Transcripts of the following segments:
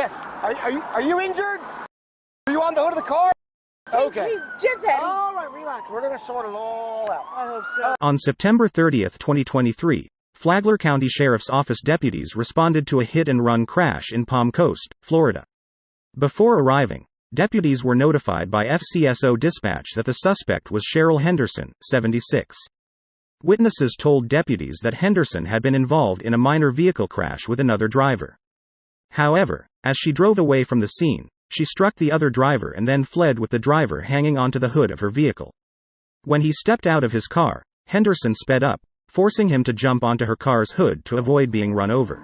Yes. Are you injured? Are you on the hood of the car? Okay. He did that. All right, relax. We're going to sort it all out. I hope so. On September 30th, 2023, Flagler County Sheriff's Office deputies responded to a hit-and-run crash in Palm Coast, Florida. Before arriving, deputies were notified by FCSO Dispatch that the suspect was Cheryl Henderson, 76. Witnesses told deputies that Henderson had been involved in a minor vehicle crash with another driver. However, as she drove away from the scene, she struck the other driver and then fled with the driver hanging onto the hood of her vehicle. When he stepped out of his car, Henderson sped up, forcing him to jump onto her car's hood to avoid being run over.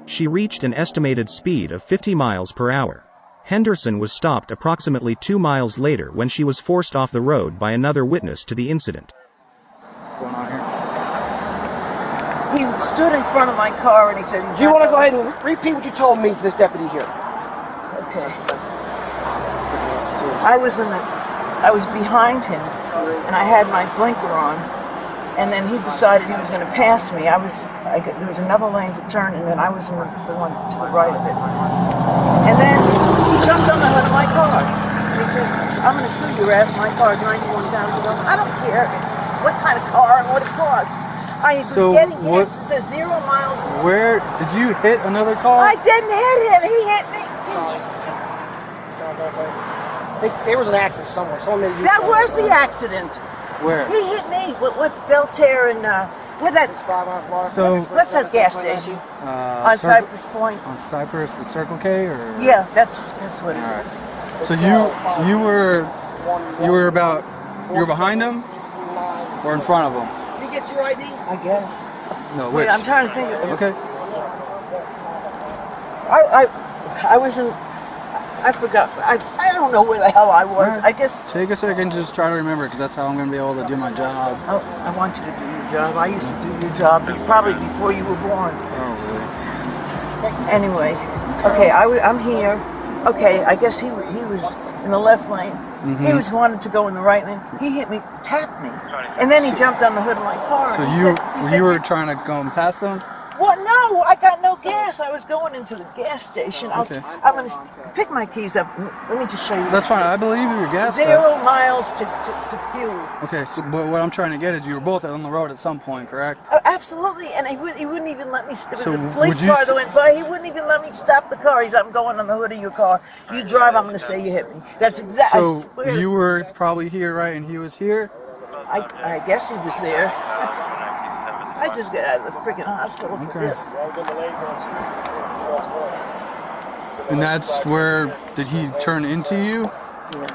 She reached an estimated speed of 50 miles per hour. Henderson was stopped approximately 2 miles later when she was forced off the road by another witness to the incident. What's going on here? He stood in front of my car and he said he's Do you want to go ahead and repeat what you told me to this deputy here? Okay. I was behind him and I had my blinker on, and then he decided he was going to pass me. There was another lane to turn, and then I was in the one to the right of it. And then he jumped on the hood of my car. And he says, "I'm going to sue your ass. My car is $91,000. I don't care what kind of car and what it costs. I was getting gas to 0 miles. Where did you hit another car? I didn't hit him. He hit me. There was an accident somewhere. That was the accident. Where? He hit me with Belterre and with that. So What's that gas station? On Cypress Point. On Cypress, the Circle K, or? Yeah, that's what it is. So you were behind him or in front of him? Did you get your ID? I guess. No, Wait, which? I'm trying to think. Okay. I wasn't. I forgot. I don't know where the hell I was. Right. I guess. Take a second, just try to remember, because that's how I'm going to be able to do my job. Oh, I want you to do your job. I used to do your job probably before you were born. Oh, really? Anyway, okay, I'm here. Okay, I guess he was in the left lane. Mm-hmm. He was wanting to go in the right lane. He hit me, tapped me, and then he jumped on the hood of my car. So and you were trying to go past them? What? No, I got no gas. I was going into the gas station. Okay. I'm going to pick my keys up. Let me just show you. That's fine. I believe your gas. 0 miles to fuel. Okay, so but what I'm trying to get is you were both on the road at some point, correct? Oh, absolutely, and he wouldn't even let me. There was So a police would you car that went by. He wouldn't even let me stop the car. He said, "I'm going on the hood of your car. You drive. I'm going to say you hit me." That's exactly. So you were probably here, right, and he was here? I guess he was there. I just got out of the freaking hospital for this. And that's where, did he turn into you? Yeah.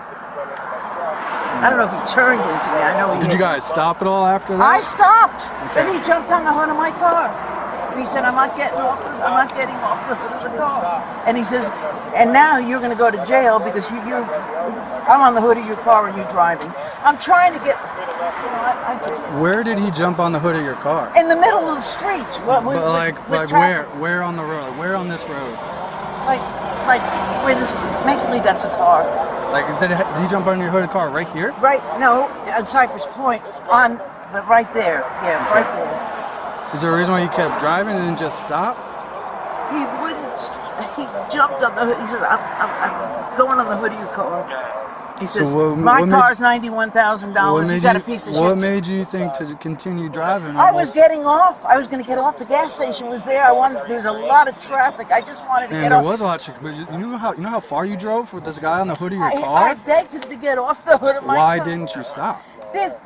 I don't know if he turned into me. I know he Did you guys stop at all after that? I stopped. Okay. Then he jumped on the hood of my car. And he said, I'm not getting off the hood of the car. And he says, and now you're going to go to jail because I'm on the hood of your car and you're driving. I'm trying to get, Where did he jump on the hood of your car? in the middle of the street. But where on the road? Where on this road? Like, wait, make believe that's a car. Like, did he jump on your hood of the car right here? Right, no, at Cypress Point, right there. Yeah, right there. Is there a reason why you kept driving and didn't just stop? He wouldn't. He jumped on the hood. He says, I'm going on the hood of your car. He says, my car's $91,000. You got a piece of shit. What made you think to continue driving? I was getting off. I was going to get off. The gas station was there. There was a lot of traffic. I just wanted to get off. There was a lot of traffic. But you know how far you drove with this guy on the hood of your car? I begged him to get off the hood of my car. Why didn't you stop? The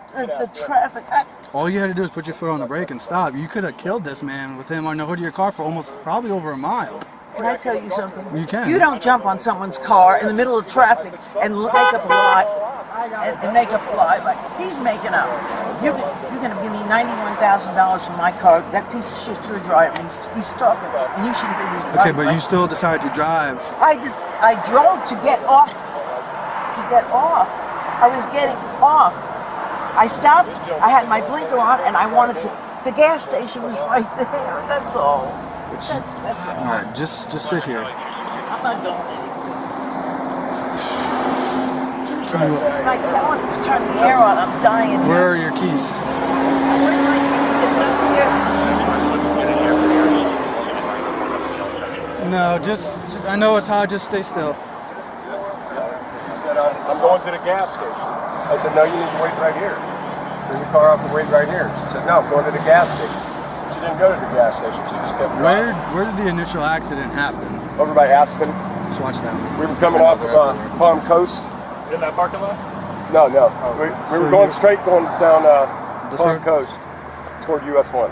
traffic. All you had to do is put your foot on the brake and stop. You could have killed this man with him on the hood of your car for probably over a mile. Can I tell you something? You can. You don't jump on someone's car in the middle of traffic and make up a lie. And make up a lie like he's making up. You're going to give me $91,000 for my car. That piece of shit you're driving. He's talking. And you shouldn't be his Okay, but you still decided to drive. I drove to get off. I was getting off. I stopped. I had my blinker on, and I wanted to. The gas station was right there. That's all. That's all. All right, just sit here. I'm not going anywhere. I want to turn the air on. I'm dying. Where are your keys? Where's my keys? It's not here. No, just I know it's hot. Just stay still. She said, I'm going to the gas station. I said, no, you need to wait right here. Bring your car off and wait right here. She said, no, I'm going to the gas station. She didn't go to the gas station. She just kept driving. Where did the initial accident happen? Over by Aspen. Just watch that. We were coming off of Palm Coast. In that parking lot? No. We were going straight going down Palm road? Coast toward US 1.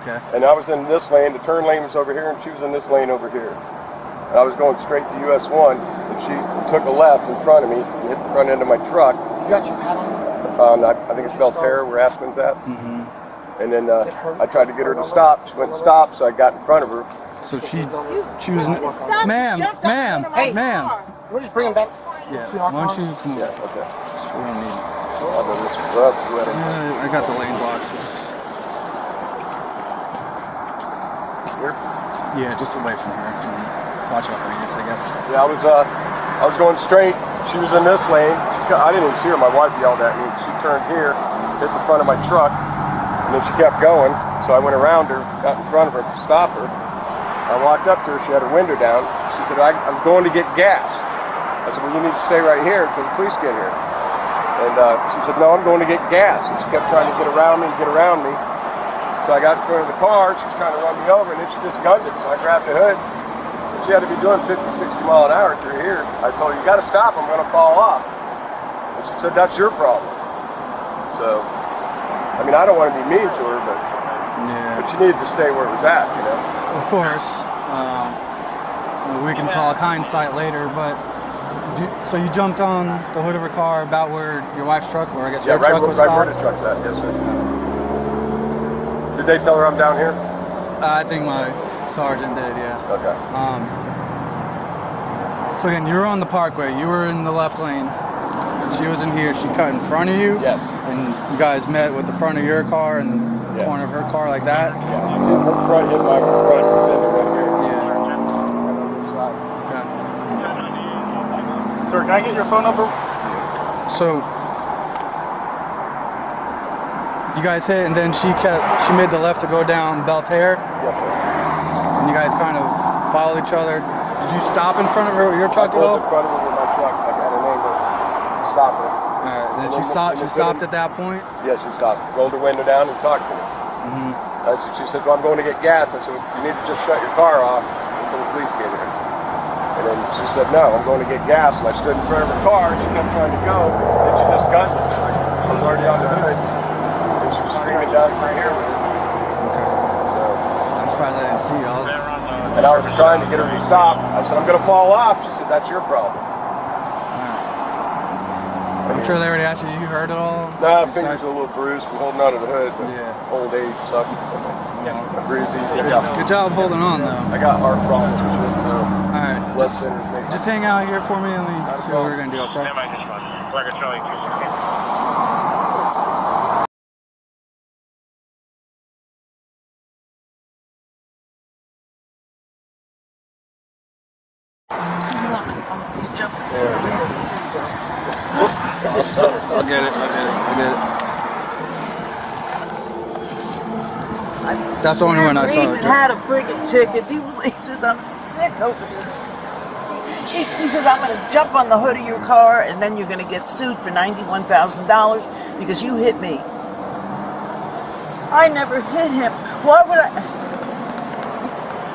Okay. And I was in this lane. The turn lane was over here, and she was in this lane over here. And I was going straight to US 1, and she took a left in front of me and hit the front end of my truck. You got your hat on? I think it's Belterra where Aspen's at. And then I tried to get her to stop. She wouldn't stop, so I got in front of her. So she was, ma'am. We're just bringing back. Yeah. Why don't you come over? Yeah, okay. We don't need. I I got the lane boxes. Here? Yeah, just away from her. Watch out for ants, I guess. Yeah, I was going straight. She was in this lane. I didn't even see her. My wife yelled at me. She turned here, hit the front of my truck, and then she kept going. So I went around her, got in front of her to stop her. I walked up to her. She had her window down. She said, I'm going to get gas. I said, well, you need to stay right here until the police get here. And she said, no, I'm going to get gas. And she kept trying to get around me. So I got in front of the car. She was trying to run me over, and then she just gunned it. So I grabbed the hood. She had to be doing 50, 60 mile an hour through here. I told her, you got to stop. I'm going to fall off. And she said, that's your problem. So, I mean, I don't want to be mean to her, but she needed to stay where it was at, you know. Of course. We can talk hindsight later, but so you jumped on the hood of her car about where your wife's truck, or I guess your truck was right stopped? where the truck's at, yes, sir. Did they tell her I'm down here? I think my sergeant did, yeah. Okay. So again, you were on the parkway. You were in the left lane. She was in here. She cut in front of you. Yes. And you guys met with the front of your car and the corner of her car like that. Yeah. Her front hit my front fender right here. Okay. Sir, can I get your phone number? So you guys hit, and then she made the left to go down Belterra. Yes, sir. And you guys kind of followed each other. Did you stop in front of her with your truck at all? I pulled in front of her with my truck. I got an angle to stop her. All right. Then she stopped. She stopped at that point. Yeah, she stopped. Rolled her window down and talked to me. She said, well, I'm going to get gas. I said, you need to just shut your car off until the police get here. And then she said, no, I'm going to get gas. And I stood in front of her car, and she kept trying to go. And she just gunned me. I was already on the hood. And she was screaming down through here with her. So, I'm surprised I didn't see you. and I was trying to get her to stop. I said, I'm going to fall off. She said, that's your problem. I'm sure they already asked you. You heard it all? Nah, fingers are a little bruised from holding on to the hood. But old age sucks. I bruise easy. Good job holding on, though. I got heart problems and shit, so. Alright, just hang out here for me and we see what we're going to do, okay? Flagler Charlie 216. I'll get it. That's the only one I saw. I even had a friggin' ticket. Do you believe this? I'm sick over this. He says, I'm going to jump on the hood of your car and then you're going to get sued for $91,000 because you hit me. I never hit him. Why would I?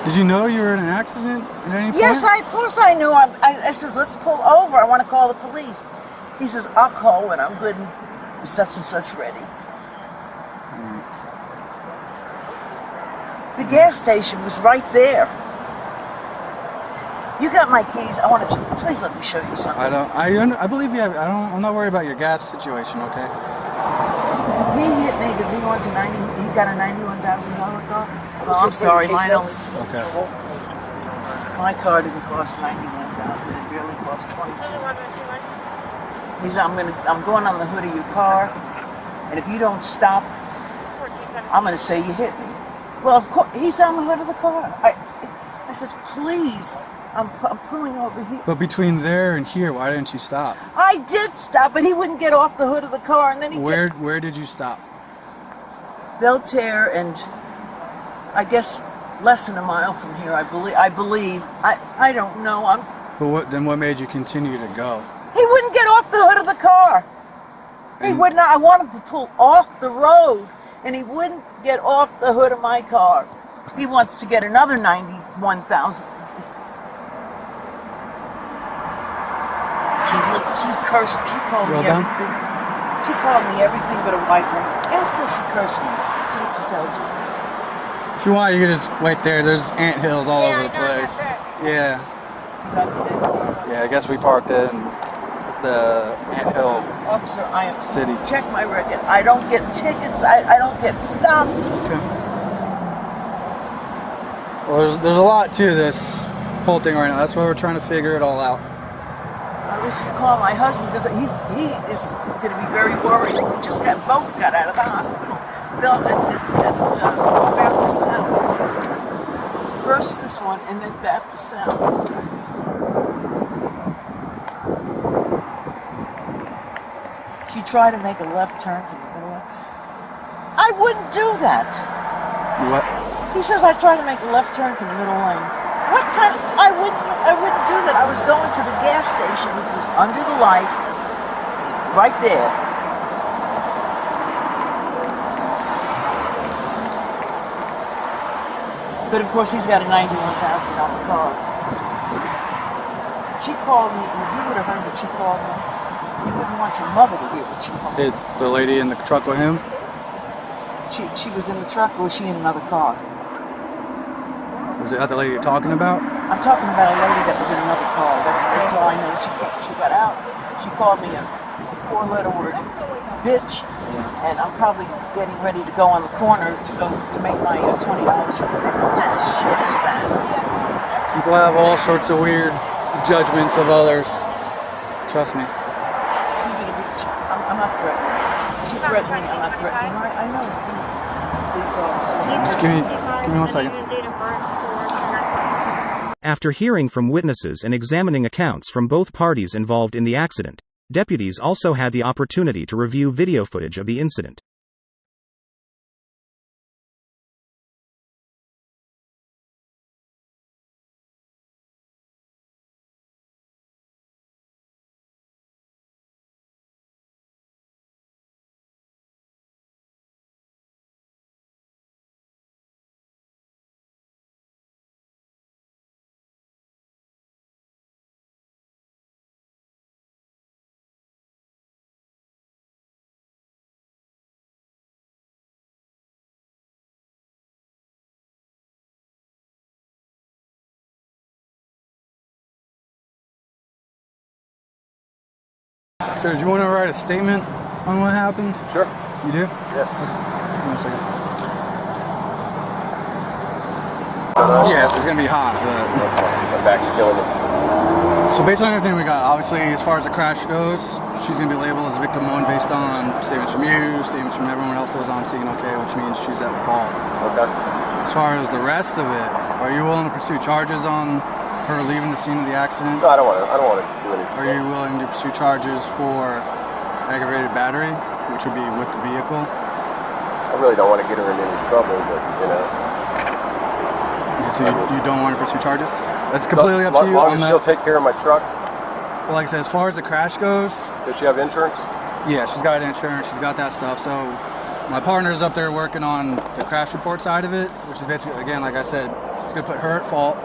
Did you know you were in an accident at any point? Yes, of course I knew. I says, let's pull over. I want to call the police. He says, I'll call when I'm good and such and such ready. The gas station was right there. You got my keys. I want to. Please let me show you something. I believe you have. I'm not worried about your gas situation. Okay. He hit me because he wants a He got a $91,000 car. Oh, I'm sorry, mine only. Okay. My car didn't cost $91,000. It really cost $22,000. He said, I'm going on the hood of your car, and if you don't stop, I'm going to say you hit me. Well, of course, he's on the hood of the car. I says, please, I'm pulling over here. But between there and here, why didn't you stop? I did stop, but he wouldn't get off the hood of the car, and then he Where did you stop? Belterra and I guess less than a mile from here, I believe. I don't know. But then what made you continue to go? He wouldn't get off the hood of the car. He would not. I wanted to pull off the road, and he wouldn't get off the hood of my car. He wants to get another $91,000. She's cursed. She called me everything. She called me everything but a white woman. Ask her if she cursed me. See what she tells you. If you want, you can just wait there. There's anthills all over the place. Yeah. Yeah, I guess we parked in the anthill. Officer, I am city. Check my record. I don't get tickets. I don't get stopped. Okay. Well, there's a lot to this whole thing right now. That's why we're trying to figure it all out. I wish you'd call my husband because he is going to be very worried. We just both got out of the hospital. Bill at Baptist Sound. First this one and then Baptist Sound. She tried to make a left turn from the middle. I wouldn't do that. What? He says I tried to make a left turn from the middle lane. What kind of, I wouldn't do that. I was going to the gas station, which was under the light. It was right there. But of course, he's got a $91,000 car. She called me, and if you would have heard what she called me, you wouldn't want your mother to hear what she called me. Is the lady in the truck with him? She was in the truck, or was she in another car? Was that the lady you're talking about? I'm talking about a lady that was in another car. That's all I know. She got out. She called me a 4-letter word, bitch. And I'm probably getting ready to go on the corner to make my $20 for the day. What kind of shit is that? People have all sorts of weird judgments of others. Trust me. She's gonna be. I'm not threatening. She threatened me. I'm not threatening her. I know. Police officer. Just give me 1 second. After hearing from witnesses and examining accounts from both parties involved in the accident, deputies also had the opportunity to review video footage of the incident. Sir, do you want to write a statement on what happened? Sure. You do? Yeah. Give me 1 second. Yeah, so it's going to be hot, but... That's fine. My back's killing me. So based on everything we got, obviously, as far as the crash goes, she's going to be labeled as victim 1 based on statements from you, statements from everyone else that was on scene, okay, which means she's at fault. Okay. As far as the rest of it, are you willing to pursue charges on her leaving the scene of the accident? No, I don't want to do anything. Are you willing to pursue charges for aggravated battery, which would be with the vehicle? I really don't want to get her in any trouble, but, you know. Okay, so you don't want to pursue charges? That's completely up to you. As long as she'll take care of my truck. Well, like I said, as far as the crash goes... Does she have insurance? Yeah, she's got insurance, she's got that stuff. So my partner's up there working on the crash report side of it, which is basically, again, like I said, it's going to put her at fault.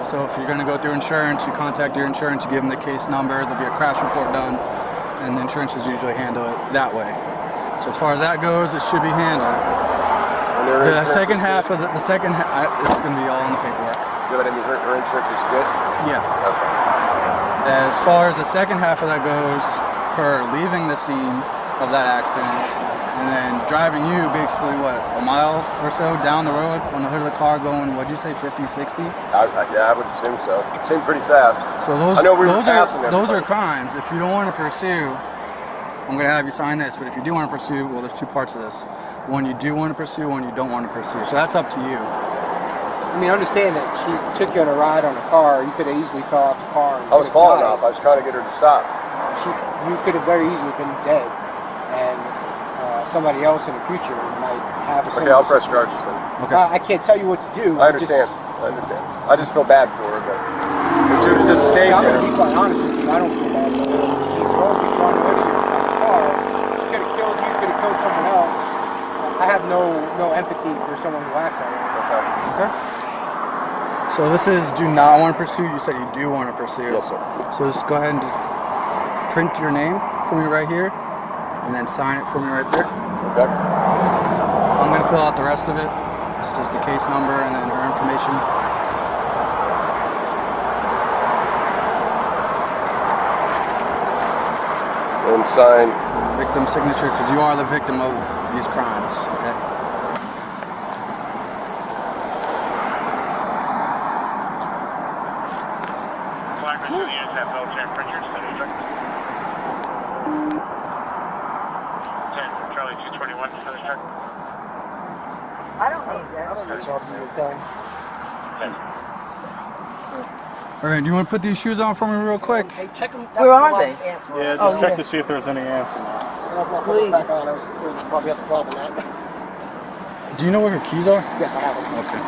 So if you're going to go through insurance, you contact your insurance, you give them the case number, there'll be a crash report done, and the insurance is usually handle it that way. So as far as that goes, it should be handled. The second half of it's going to be all in the paperwork. Yeah, but I mean, her insurance is good? Yeah. Okay. As far as the second half of that goes, her leaving the scene of that accident and then driving you basically, what, a mile or so down the road on the hood of the car going, what'd you say, 50, 60? Yeah, I would assume so. It seemed pretty fast. So those, I know we were passing those are crimes. If you don't want to pursue, I'm going to have you sign this, but if you do want to pursue, well, there's 2 parts of this. One you do want to pursue, one you don't want to pursue. So that's up to you. I mean, understand that she took you on a ride on a car. You could have easily fell off the car. I was falling off. I was trying to get her to stop. You could have very easily been dead. And somebody else in the future might have a Okay, single. I'll press charges then. Okay. I can't tell you what to do. I understand. I understand. I just feel bad for her, but if she would have just stayed I'm there. going to be quite honest with you. I don't feel bad for her. She drove you wrong way to your car. She could have killed you, could have killed someone else. I have no empathy for someone who acts that way. Okay. So this is do not want to pursue. You said you do want to pursue. Yes, sir. So just go ahead and just print your name for me right here, and then sign it for me right there. Okay. I'm going to fill out the rest of it. This is the case number and then her information. And sign. Victim signature, because you are the victim of these crimes. Okay. Flagler to the use that military print your study, sir. 10, Charlie 221 for the sir. I don't need that. All right, do you want to put these shoes on for me real quick? Hey, check them. Where are they? Yeah, just Oh, check yeah. to see if there's any answer now. Please. Probably have to call them that. Do you know where her keys are? Yes, I have them. Okay.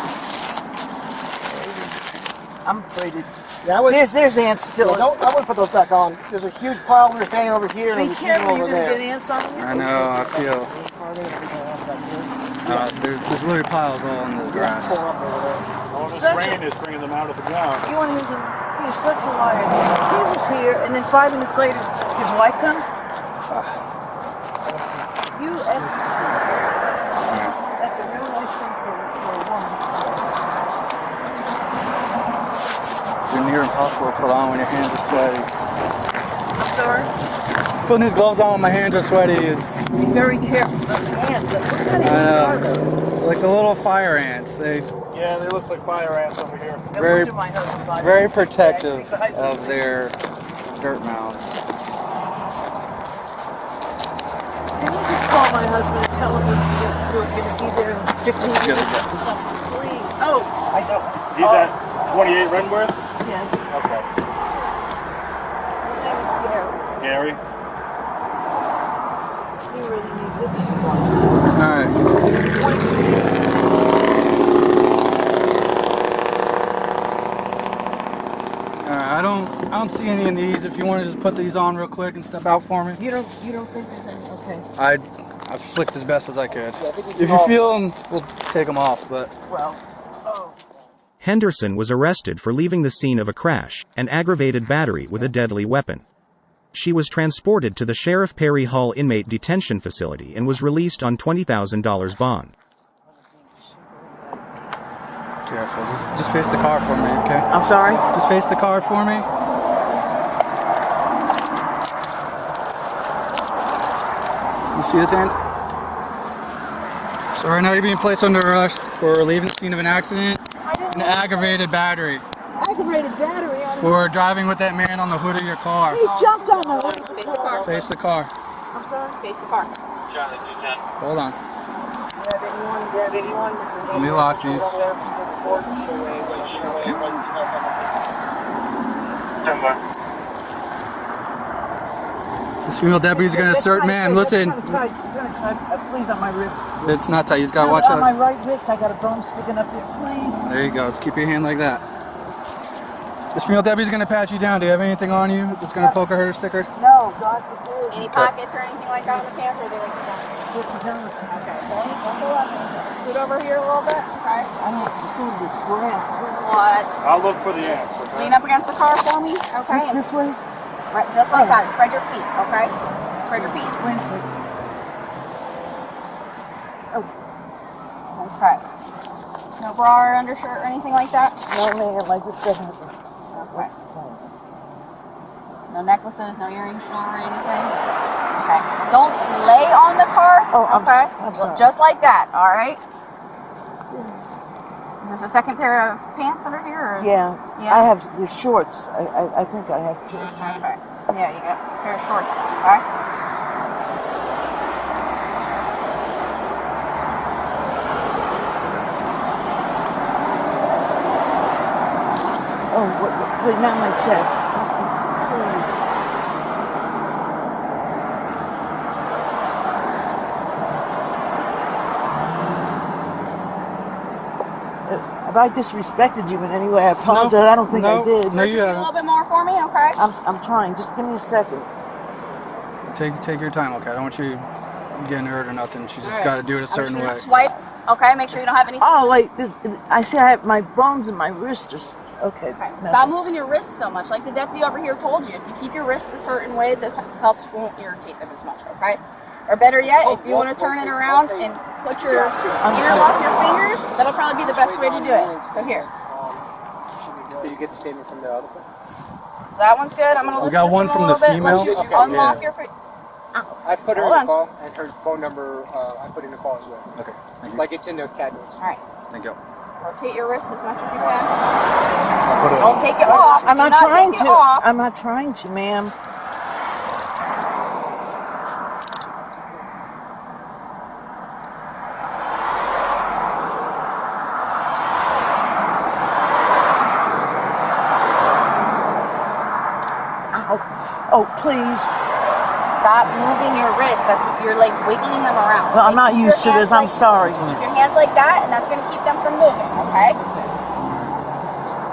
I'm afraid it. Yeah, I would. There's ants still. I wouldn't put those back on. There's a huge pile of thing over here. Be and there's a few careful, you're over gonna there. get ants on you. I know, I feel. There's literally piles all in this grass. All this Such a- rain is bringing them out of the ground. You want him to? He's such a liar. He was here, and then 5 minutes later, his wife comes. You FCSO. That's a real nice thing for a woman to say. You're near impossible to put on when your hands are sweaty. I'm sorry. Putting these gloves on when my hands are sweaty is Be very careful. Those ants. What kind of ants are those? like the little fire ants. Yeah, they look like fire ants over here. Now, Very- what do my husband buy? Very Yeah, protective see, guys, of their dirt mounds. Can you just call my husband and tell him we're going to be there in 15 Let's get it minutes? Please. Oh, I don't. He's at 28 Renworth? Yes. Okay. His name is Gary. Gary? He really needs this in his life. Alright. I don't see any of these. If you want to just put these on real quick and step out for me. You don't think there's any? Okay. I flicked as best as I could. If you feel them, we'll take them off, but Well. Oh. Henderson was arrested for leaving the scene of a crash, and aggravated battery with a deadly weapon. She was transported to the Sheriff Perry Hall inmate detention facility and was released on $20,000 bond. careful. Just face the car for me, okay? I'm sorry? Just face the car for me. You see his hand? So right now you're being placed under arrest for leaving the scene of an accident and aggravated battery. Aggravated battery on him. For driving with that man on the hood of your car. He jumped on the hood. Face the car. Face the car. I'm sorry? Face the car. Hold on. Grab anyone. Let me lock these. This female deputy's gonna assert, ma'am, listen. Please, on my wrist. It's not tight, you just gotta watch On my out. right wrist, I got a bone sticking up there. Please. There you go, just keep your hand like that. This female deputy's gonna pat you down. Do you have anything on you that's gonna poke or hurt or sticker? No, God forbid. Any pockets or anything like that on the pants, or are they like that? Put some down. Okay. Scoot over here a little bit. Okay. I need to food this grass. What? I'll look for the ants, okay? Lean up against the car for me. Okay. And This way? right, just like that. Spread your feet. Okay. Spread your feet. Wait a second. Okay. No bra or undershirt or anything like that. No, man, like this doesn't happen. Okay. No necklaces, no earrings, jewelry, anything. Okay. Don't lay on the car. Oh, I'm okay. I'm sorry. Just like that. All right. Is this a second pair of pants under here? Or? Yeah. Yeah. I have the shorts. I think I have shorts. Okay. Yeah, you got a pair of shorts. Okay. Oh, wait, not my chest. Please. If I disrespected you in any way, I apologize. I don't think I did. No, you Do a haven't. little bit more for me, okay? I'm trying. Just give me a second. Take your time, okay? I don't want you getting hurt or nothing. She's just Alright. got to do it a certain way. Swipe, okay? Make sure you don't have anything. Oh wait, I see. I have my bones in my wrist. Okay. Okay. no. Stop moving your wrists so much. Like the deputy over here told you, if you keep your wrists a certain way, the helps won't irritate them as much, okay? Or better yet, if you want to turn it around and put your interlock your fingers, that'll probably be the best way to do it. So here. Did you get the statement from the other one? So that one's good. I'm gonna listen got to one this from a the little bit. female? Let you unlock your feet. I put her Hold in on. the call, and her phone number, I put in the call as well. Okay, thank you. Like it's in the cat notes. All right. Thank you. Rotate your wrist as much as you can. Put it Don't take it off. I'm Do not trying take it to. off. I'm not trying to, ma'am. Oh, please. Stop moving your wrist. That's you're like wiggling them around. Well, I'm not Keep used to your this. hands I'm sorry. Keep your hands like that, and that's gonna keep them from moving. Okay.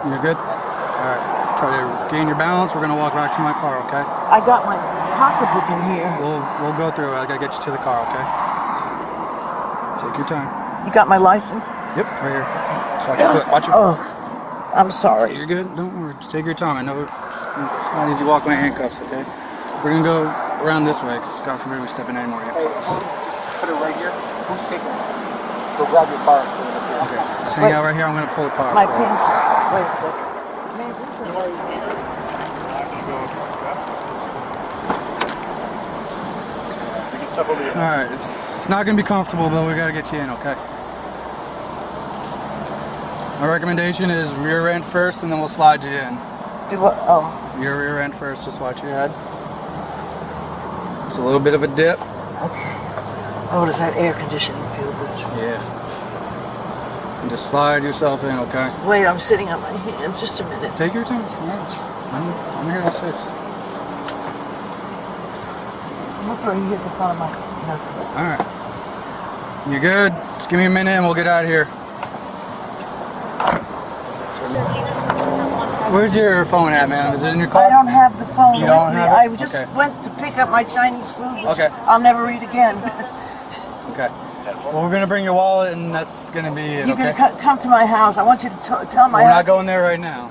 You're good? Alright. Try to gain your balance. We're going to walk back to my car, okay? I got my pocketbook in here. We'll go through it. I got to get you to the car, okay? Take your time. You got my license? Yep, right here. So watch your foot. Watch your Oh, I'm sorry. You're good. Don't worry. Just take your time. I know it's not easy walking in handcuffs, okay? We're going to go around this way because God forbid we step in any more Hey, handcuffs. just put it right here. Who's taking it? Go grab your car and put it up here. Okay. Just hang out right here. I'm going to pull the car. My up for you. pants. Wait a second. Alright, it's not going to be comfortable, but we got to get you in, okay? My recommendation is rear end first and then we'll slide you in. Do what? Oh, Your rear end first, just watch your head. It's a little bit of a dip. okay. Oh, does that air conditioning feel good? Yeah. And just slide yourself in, okay? Wait, I'm sitting on my hands. Just a minute. Take your time. Alright. I'm here till 6. I'm not throwing you at the front of my. No. Alright. You good? Just give me a minute and we'll get out of here. Where's your phone at, man? Is it in your car? I don't have the phone You with don't me. have it? I just Okay. went to pick up my Chinese food, which Okay. I'll never eat again. Okay. Well, we're gonna bring your wallet and that's gonna be it, You okay? can come to my house. I want you to tell my We're not husband. going there right now.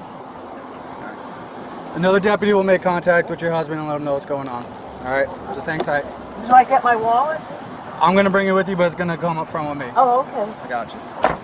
Another deputy will make contact with your husband and let him know what's going on. Alright? Just hang tight. Do I get my wallet? I'm gonna bring it with you, but it's gonna come up front with me. Oh, okay. I got you.